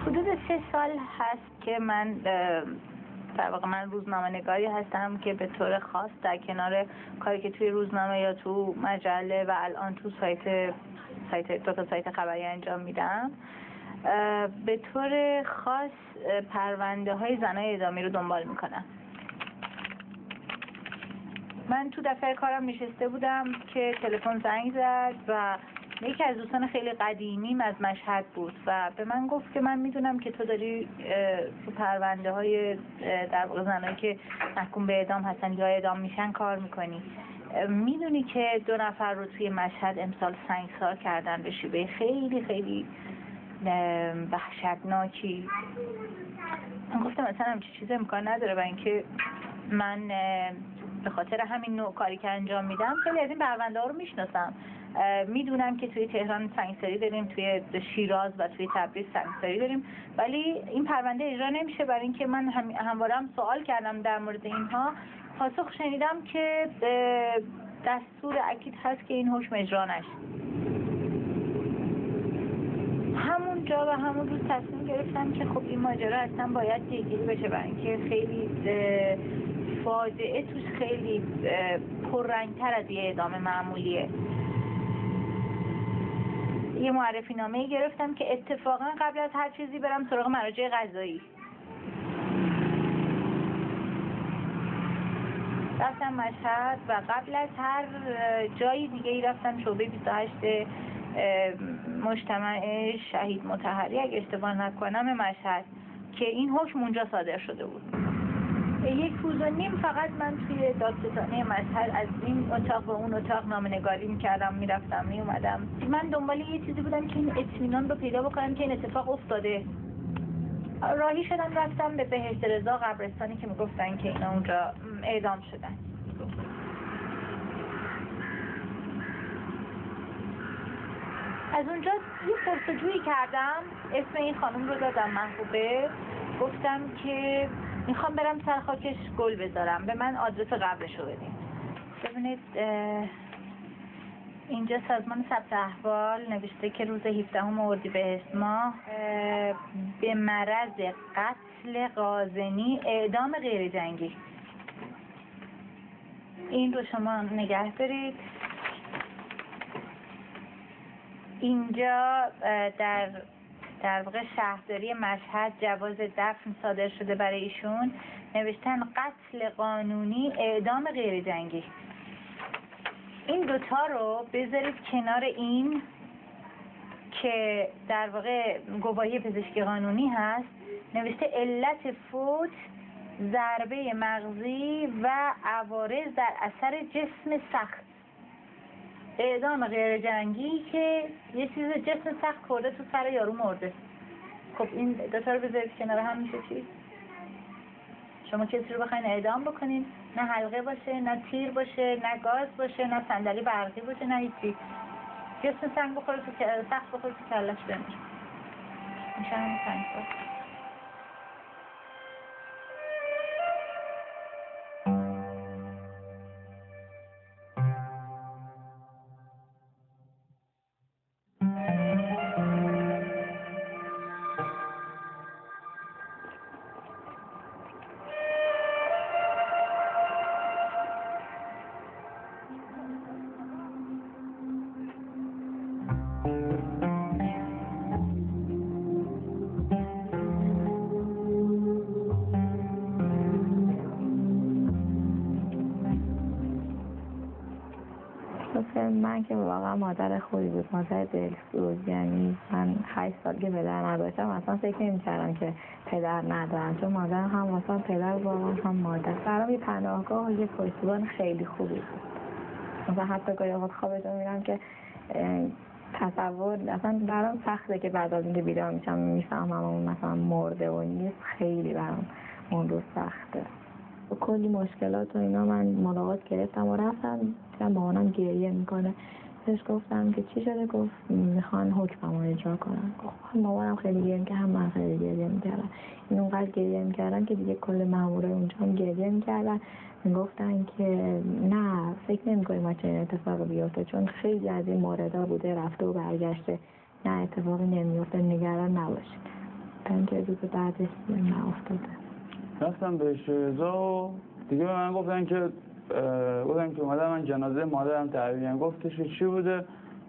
حدود 3 سال هست که من در واقع من روزنامه‌نگاری هستم که به طور خاص در کنار کاری که توی روزنامه یا تو مجله و الان تو دو تا سایت خبری انجام میدم، به طور خاص پرونده های زنای اعدامی رو دنبال میکنم. من تو دفتر کارم نشسته بودم که تلفن زنگ زد و یکی از دوستان خیلی قدیمیم از مشهد بود و به من گفت که من میدونم که تو داری تو پرونده های در واقع زنایی که محکوم به اعدام هستن یا اعدام میشن کار میکنی. میدونی که 2 نفر رو توی مشهد امسال سنگسار کردن به شیوه خیلی خیلی وحشتناکی. من گفتم مثلا همچین چیزی امکان نداره و اینکه من به خاطر همین نوع کاری که انجام میدم خیلی از این پرونده ها رو میشناسم. میدونم که توی تهران سنگساری داریم، توی شیراز و توی تبریز سنگساری داریم، ولی این پرونده اجرا نمیشه برای اینکه من همواره هم سوال کردم در مورد اینها. پاسخ شنیدم که دستور اکید هست که این حکم اجرا نشه. همون جا و همون روز تصمیم گرفتم که خب این ماجرا اصلا باید جلوگیری بشه برای اینکه خیلی فاجعه توش خیلی پررنگ‌تر از یه اعدام معمولیه. یه معرفی نامه گرفتم که اتفاقا قبل از هر چیزی برم سراغ مراجع قضایی. رفتم مشهد و قبل از هر جایی دیگه ای رفتم شعبه 28 مجتمع شهید مطهری اگه اشتباه نکنم مشهد که این حکم اونجا صادر شده بود. 1.5 روز فقط من توی دادستانی مشهد از این اتاق و اون اتاق نامه‌نگاری می‌کردم، میرفتم میومدم. من دنبال یه چیزی بودم که این اطمینان رو پیدا بکنم که این اتفاق افتاده. راهی شدم رفتم به بهشت رضا قبرستانی که میگفتن که اینا اونجا اعدام شدن. از اونجا یه پرسجویی کردم، اسم این خانم رو دادم محبوبه، گفتم که میخوام برم سر خاکش گل بذارم، به من آدرس قبرش رو بدین. ببینید اینجا سازمان ثبت احوال نوشته که روز 17 اردیبهشت ماه به مرض قتل قازنی اعدام غیر جنگی. این رو شما نگه دارید. اینجا در واقع شهرداری مشهد جواز دفن صادر شده برای ایشون، نوشتن قتل قانونی اعدام غیر جنگی. این دوتا رو بذارید کنار این که در واقع گواهی پزشکی قانونی هست، نوشته علت فوت ضربه مغزی و عوارض در اثر جسم سخت. اعدام غیر جنگی که یه چیز جسم سخت خورده تو سر یارو مرده. خب این دوتا رو بذارید کنار هم میشه چی؟ شما کسی رو بخواین اعدام بکنین، نه حلقه باشه، نه تیر باشه، نه گاز باشه، نه صندلی برقی باشه، نه هیچی. جسم سخت بخوره تو کلش بمیره. میشه همین سنگسار. من که واقعا مادر خوبی بود، مادر دلسوز. یعنی من 8 سال که پدر نداشتم اصلا فکر نمی‌کردم که پدر ندارم، چون مادر هم واسه پدر واقعا هم مادر. برام یه پناهگاه و یه پشتیبان خیلی خوبی بود. مثلا حتی گاهی اوقات خوابتون میرم که تصور اصلا برام سخته که بعد از اینکه بیدار میشم میفهمم اون مثلا مرده و نیست. خیلی برام اون روز سخته. با کلی مشکلات و اینا من ملاقات گرفتم و رفتم دیدم مامانم گریه میکنه. بهش گفتم که چی شده؟ گفت میخوان حکممو اجرا کنن. مامانم خیلی گریه میکرد، هم من خیلی گریه میکردم. این اونقدر گریه میکردن که دیگه کل مامورای اونجا هم گریه میکردن. میگفتن که نه فکر نمیکنیم ما چنین اتفاقی بیفته، چون خیلی از این موردا بوده رفته و برگشته، نه اتفاقی نمیفته، نگران نباشید. اینکه روز بعدش نافتاده. رفتم به رضا و دیگه به من گفتن که اومدم من جنازه مادرم تحویلم. گفتش که چی بوده؟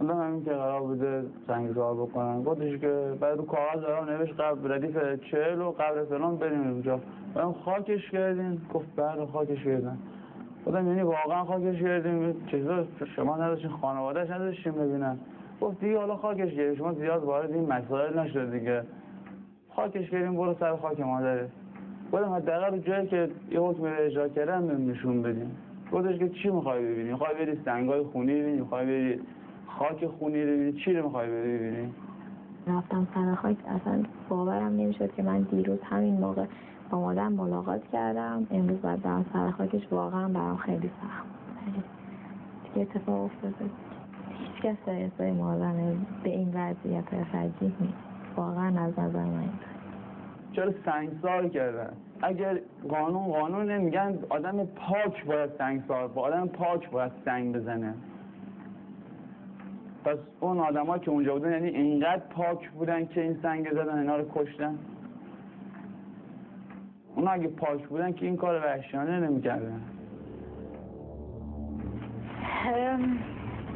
گفتم همین که قرار بوده سنگسار بکنن. گفتش که بعد رو کاغذ دارم نوشت قبر ردیف 40 و قبر فلان بریم اونجا. گفتم خاکش کردین؟ گفت بله خاکش کردن. گفتم یعنی واقعا خاکش کردین؟ چطور شما نداشتین خانواده‌اش نداشتین ببینن؟ گفت دیگه حالا خاکش کردین، شما زیاد وارد این مسائل نشد دیگه. خاکش کردین برو سر خاک مادرت. گفتم حداقل رو جایی که یه حکم اجرا کردن بهم نشون بدین. گفتش که چی می‌خوای ببینی؟ می‌خوای بری سنگای خونی ببینی؟ می‌خوای بری خاک خونی ببینی؟ چی رو می‌خوای ببینی؟ رفتم سر خاک، اصلا باورم نمی‌شد که من دیروز همین موقع با مادرم ملاقات کردم، امروز بعد برم سر خاکش. واقعا برام خیلی سخت بود. دیگه اتفاق افتاده. هیچکس ازای مادرم به این وضعیت فجیح نیست. واقعا از نظر من چرا سنگسار کردن؟ اگر قانون نمیگن آدم پاک باید سنگسار، با آدم پاک باید سنگ بزنه. پس اون آدم‌ها که اونجا بودن یعنی اینقدر پاک بودن که این سنگ زدن اینا رو کشتن. اونا اگه پاک بودن که این کار وحشیانه نمی‌کردن.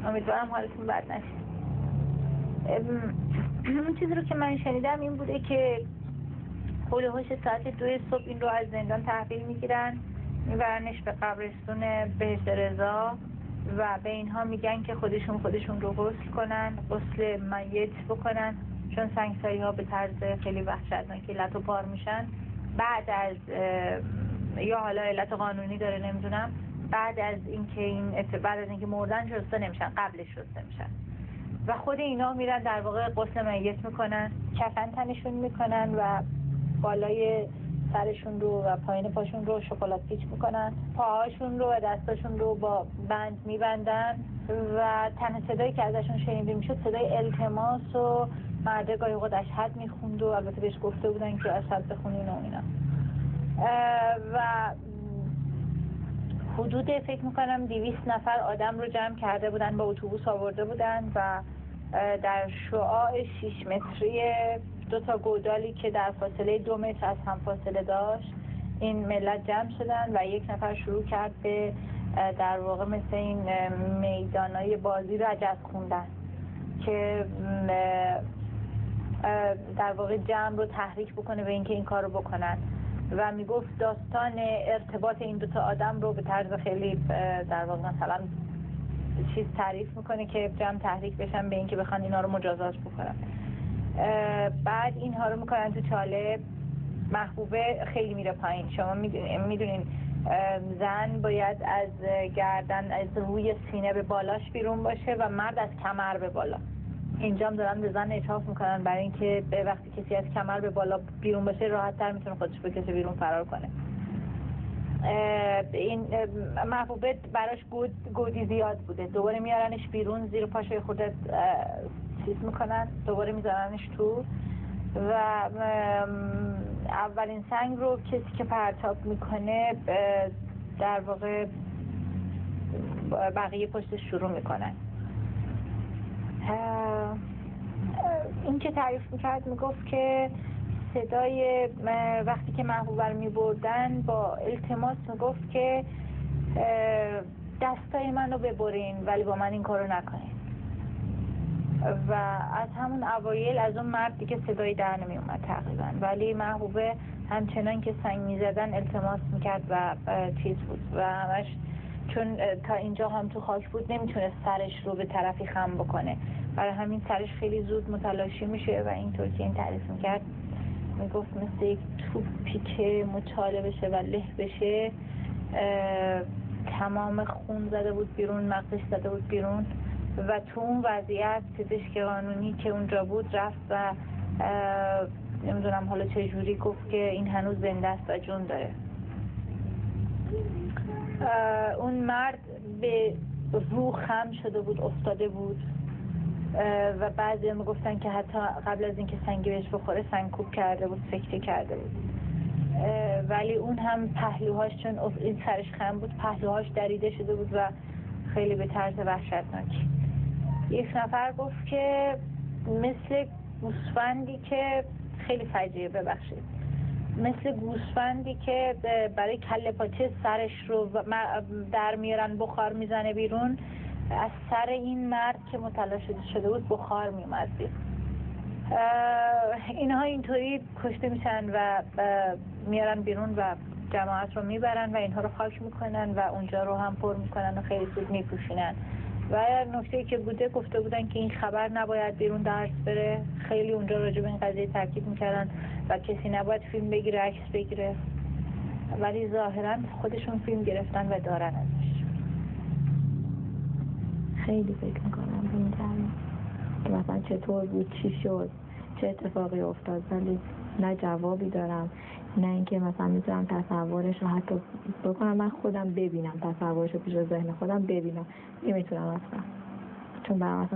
امیدوارم حالتون بد نشه. اون چیزی رو که من شنیدم این بوده که هولوحاش ساعت 2 صبح این رو از زندان تحویل میگیرن، میبرنش به قبرستون بهشت رضا و به اینها میگن که خودشون رو غسل کنن، غسل میت بکنن، چون سنگساری ها به طرز خیلی وحشتناکی لط و پار میشن. بعد از یا حالا علت قانونی داره نمیدونم، بعد از اینکه مردن شسته نمیشن، قبلش شسته میشن و خود اینا میرن در واقع غسل میت میکنن، کفن تنشون میکنن و بالای سرشون رو و پایین پاشون رو شکلات پیچ میکنن، پاهاشون رو و دستاشون رو با بند میبندن و تنها صدایی که ازشون شنیده میشد صدای التماس و مرده گاهی اوقات اشهد میخوند و البته بهش گفته بودن که اشهد بخونین و اینا. و حدود فکر میکنم 200 نفر آدم رو جمع کرده بودن، با اتوبوس آورده بودن و در شعاع 6 متری 2 گودالی که در فاصله 2 متر از هم فاصله داشت این ملت جمع شدن و یک نفر شروع کرد به در واقع مثل این میدانای بازی رو عجز خوندن که در واقع جمع رو تحریک بکنه به اینکه این کار رو بکنن و میگفت داستان ارتباط این 2 آدم رو به طرز خیلی در واقع مثلا چیز تعریف میکنه که جمع تحریک بشن به اینکه بخوان اینا رو مجازات بکنن. بعد اینها رو میکنن تو چاله. محبوبه خیلی میره پایین. شما میدونین زن باید از گردن، از روی سینه به بالاش بیرون باشه و مرد از کمر به بالا. اینجا هم دارن به زن اتهام میکنن برای اینکه به وقتی کسی از کمر به بالا بیرون باشه راحت تر میتونه خودش بکشه بیرون فرار کنه. این محبوبه براش گودی زیاد بوده. دوباره میارنش بیرون، زیر پاشوی خودت چیز میکنن، دوباره میذارنش تو و اولین سنگ رو کسی که پرتاب میکنه در واقع بقیه پشتش شروع میکنن. این که تعریف میکرد میگفت که صدای وقتی که محبوبه رو میبردن با التماس میگفت که دستای منو ببرین ولی با من این کارو نکنین و از همون اوایل از اون مرد دیگه صدایی در نمی اومد تقریبا، ولی محبوبه همچنان که سنگ میزدن التماس میکرد و چیز بود و همش چون تا اینجا هم تو خاک بود نمیتونه سرش رو به طرفی خم بکنه، برای همین سرش خیلی زود متلاشی میشه و اینطور که این تعریف میکرد میگفت مثل یک توپی که مچاله بشه و له بشه تمام خون زده بود بیرون، مغزش زده بود بیرون و تو اون وضعیت پزشک قانونی که اونجا بود رفت و نمیدونم حالا چه جوری گفت که این هنوز زنده است و جون داره. اون مرد به رو خم شده بود، افتاده بود و بعضی هم گفتن که حتی قبل از اینکه سنگی بهش بخوره سنگکوب کرده بود، سکته کرده بود، ولی اون هم پهلوهاش چون این سرش خم بود پهلوهاش دریده شده بود و خیلی به طرز وحشتناکی. یک نفر گفت که مثل گوسفندی که خیلی فجیعه، ببخشید. مثل گوسفندی که برای کله پاچه سرش رو در میارن بخار میزنه بیرون، از سر این مرد که متلاشی شده بود بخار میومد بیرون. اینها اینطوری کشته میشن و میارن بیرون و جماعت رو میبرن و اینها رو خاک میکنن و اونجا رو هم پر میکنن و خیلی زود میپوشونن. و نکته که بوده، گفته بودن که این خبر نباید بیرون درس بره، خیلی اونجا راجع به این قضیه تاکید میکردن و کسی نباید فیلم بگیره، عکس بگیره، ولی ظاهرا خودشون فیلم گرفتن و دارن ازش. خیلی فکر میکنم به این جریان که مثلا چطور بود، چی شد، چه اتفاقی افتاد، ولی نه جوابی دارم، نه اینکه مثلا میتونم تصورش رو حتی بکنم، من خودم ببینم، تصورش رو پیش ذهن خودم ببینم، نمیتونم اصلا، چون برام